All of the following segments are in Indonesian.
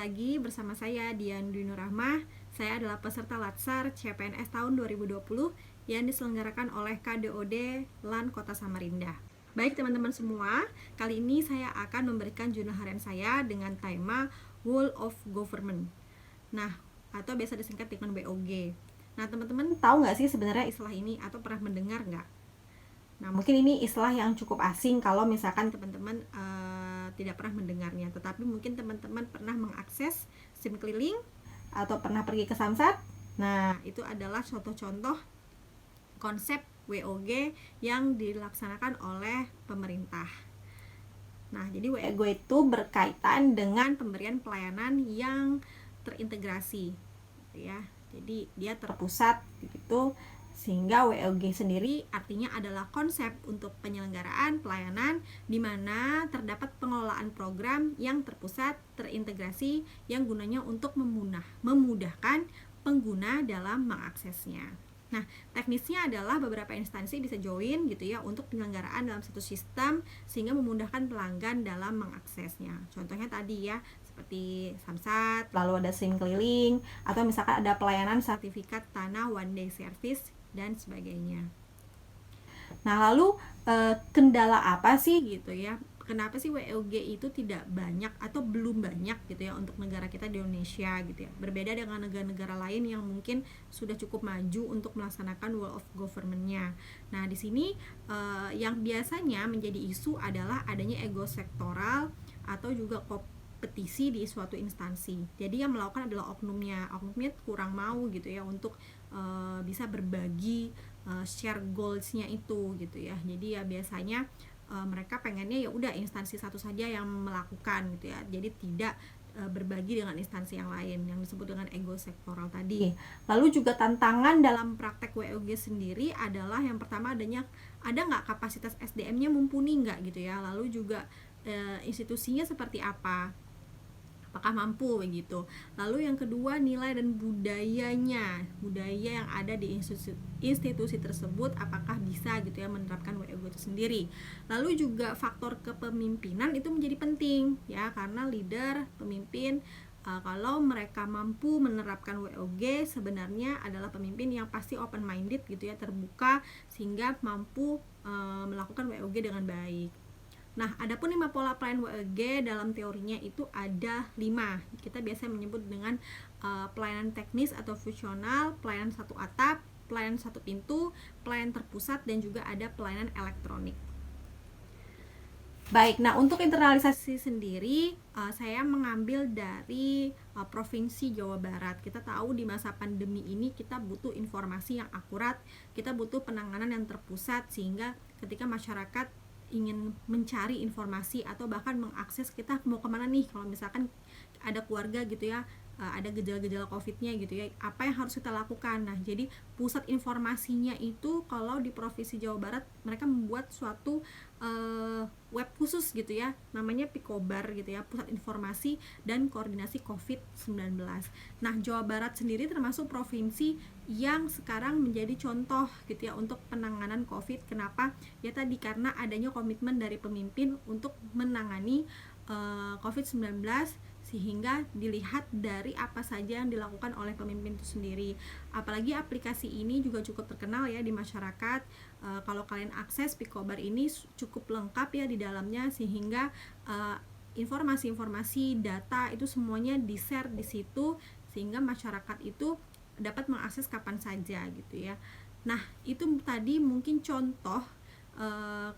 lagi bersama saya Dian Dwi Nur Rahmah. Saya adalah peserta Latsar CPNS tahun 2020 yang diselenggarakan oleh KDOD LAN Kota Samarinda. Baik teman-teman semua, kali ini saya akan memberikan jurnal harian saya dengan tema Whole of Government. Nah, atau biasa disingkat dengan WOG. Nah, teman-teman tahu nggak sih sebenarnya istilah ini atau pernah mendengar nggak? Nah, mungkin ini istilah yang cukup asing kalau misalkan teman-teman tidak pernah mendengarnya, tetapi mungkin teman-teman pernah mengakses SIM keliling atau pernah pergi ke Samsat. Nah, itu adalah contoh-contoh konsep WOG yang dilaksanakan oleh pemerintah. Nah, jadi WOG itu berkaitan dengan pemberian pelayanan yang terintegrasi, ya. Jadi dia terpusat gitu. Sehingga WOG sendiri artinya adalah konsep untuk penyelenggaraan pelayanan di mana terdapat pengelolaan program yang terpusat, terintegrasi yang gunanya untuk memudahkan pengguna dalam mengaksesnya. Nah, teknisnya adalah beberapa instansi bisa join gitu ya untuk penyelenggaraan dalam satu sistem sehingga memudahkan pelanggan dalam mengaksesnya. Contohnya tadi ya, seperti Samsat, lalu ada SIM keliling, atau misalkan ada pelayanan sertifikat tanah one day service dan sebagainya. Nah, lalu kendala apa sih gitu ya? Kenapa sih WOG itu tidak banyak atau belum banyak gitu ya untuk negara kita di Indonesia gitu ya? Berbeda dengan negara-negara lain yang mungkin sudah cukup maju untuk melaksanakan whole of government-nya. Nah, di sini yang biasanya menjadi isu adalah adanya ego sektoral atau juga kompetisi di suatu instansi. Jadi yang melakukan adalah oknumnya kurang mau gitu ya untuk bisa berbagi share goals-nya itu gitu ya. Jadi ya biasanya mereka pengennya ya udah instansi satu saja yang melakukan gitu ya. Jadi tidak berbagi dengan instansi yang lain yang disebut dengan ego sektoral tadi. Lalu juga tantangan dalam praktek WOG sendiri adalah yang pertama ada nggak kapasitas SDM-nya mumpuni nggak gitu ya. Lalu juga institusinya seperti apa, apakah mampu begitu. Lalu yang kedua nilai dan budaya yang ada di institusi tersebut apakah bisa gitu ya menerapkan WOG itu sendiri. Lalu juga faktor kepemimpinan itu menjadi penting ya, karena leader, pemimpin kalau mereka mampu menerapkan WOG sebenarnya adalah pemimpin yang pasti open minded gitu ya, terbuka sehingga mampu melakukan WOG dengan baik. Nah, adapun 5 pola pelayanan WOG dalam teorinya itu ada 5. Kita biasa menyebut dengan pelayanan teknis atau fungsional, pelayanan satu atap, pelayanan satu pintu, pelayanan terpusat, dan juga ada pelayanan elektronik. Baik, nah untuk internalisasi sendiri saya mengambil dari Provinsi Jawa Barat. Kita tahu di masa pandemi ini kita butuh informasi yang akurat, kita butuh penanganan yang terpusat sehingga ketika masyarakat ingin mencari informasi atau bahkan mengakses kita mau kemana nih kalau misalkan ada keluarga gitu ya, ada gejala-gejala COVID-nya gitu ya, apa yang harus kita lakukan. Nah, jadi pusat informasinya itu kalau di Provinsi Jawa Barat mereka membuat suatu web khusus gitu ya, namanya Picobar gitu ya, Pusat Informasi dan Koordinasi COVID-19. Nah, Jawa Barat sendiri termasuk provinsi yang sekarang menjadi contoh gitu ya untuk penanganan COVID. Kenapa? Ya tadi karena adanya komitmen dari pemimpin untuk menangani COVID-19 sehingga dilihat dari apa saja yang dilakukan oleh pemimpin itu sendiri. Apalagi aplikasi ini juga cukup terkenal ya di masyarakat. Kalau kalian akses Picobar ini cukup lengkap ya di dalamnya sehingga informasi-informasi data itu semuanya di-share di situ sehingga masyarakat itu dapat mengakses kapan saja gitu ya. Nah, itu tadi mungkin contoh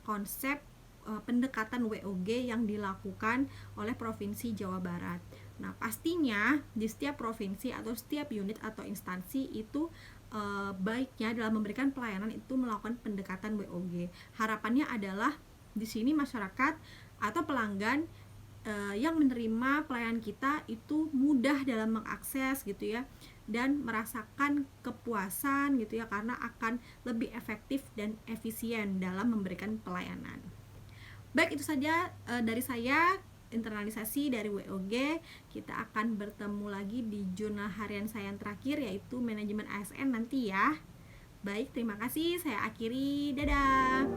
konsep pendekatan WOG yang dilakukan oleh Provinsi Jawa Barat. Nah, pastinya di setiap provinsi atau setiap unit atau instansi itu baiknya dalam memberikan pelayanan itu melakukan pendekatan WOG. Harapannya adalah di sini masyarakat atau pelanggan yang menerima pelayanan kita itu mudah dalam mengakses gitu ya, dan merasakan kepuasan gitu ya, karena akan lebih efektif dan efisien dalam memberikan pelayanan. Baik, itu saja dari saya internalisasi dari WOG. Kita akan bertemu lagi di jurnal harian saya yang terakhir yaitu manajemen ASN nanti ya. Baik, terima kasih. Saya akhiri. Dadah.